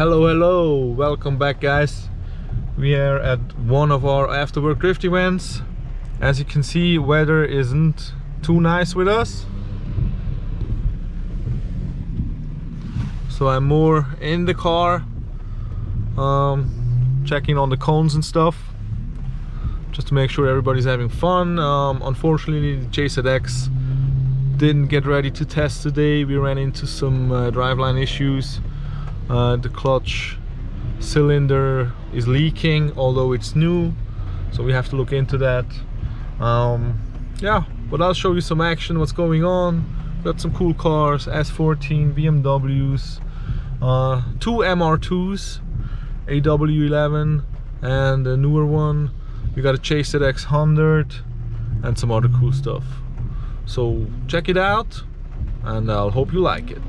Hello, welcome back, guys. We are at one of our after work drift events. As you can see, weather isn't too nice with us, so I'm more in the car, checking on the cones and stuff, just to make sure everybody's having fun. Unfortunately, the JZX didn't get ready to test today. We ran into some driveline issues. The clutch cylinder is leaking, although it's new, so we have to look into that. Yeah, but I'll show you some action, what's going on. Got some cool cars, S14, BMWs, two MR2s, AW11, and a newer one. We got a JZX 100 and some other cool stuff. So check it out, and I'll hope you like it.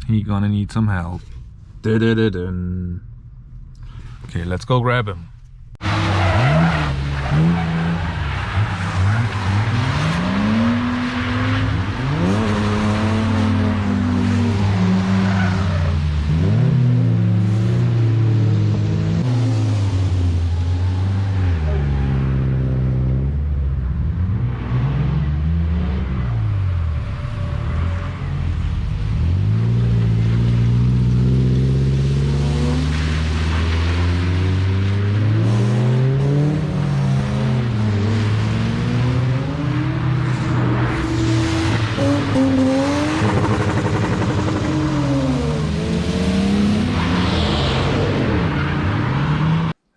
He gonna need some help. Okay, let's go grab him.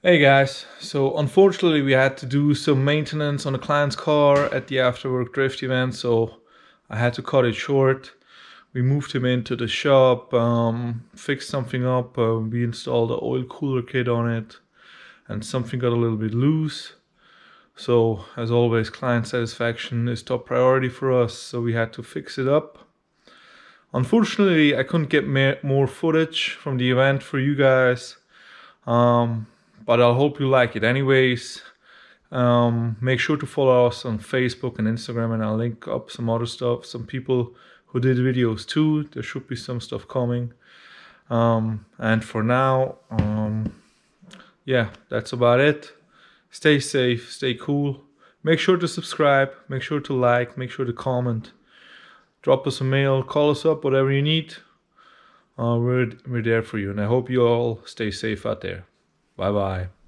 Hey guys, so unfortunately we had to do some maintenance on the client's car at the afterwork drift event, so I had to cut it short. We moved him into the shop, fixed something up, we installed the oil cooler kit on it, and something got a little bit loose. So as always, client satisfaction is top priority for us, so we had to fix it up. Unfortunately, I couldn't get more footage from the event for you guys. But I hope you like it anyways. Make sure to follow us on Facebook and Instagram, and I'll link up some other stuff, some people who did videos too. There should be some stuff coming. And for now, yeah, that's about it. Stay safe, stay cool. Make sure to subscribe, make sure to like, make sure to comment. Drop us a mail, call us up, whatever you need. We're there for you, and I hope you all stay safe out there. Bye bye.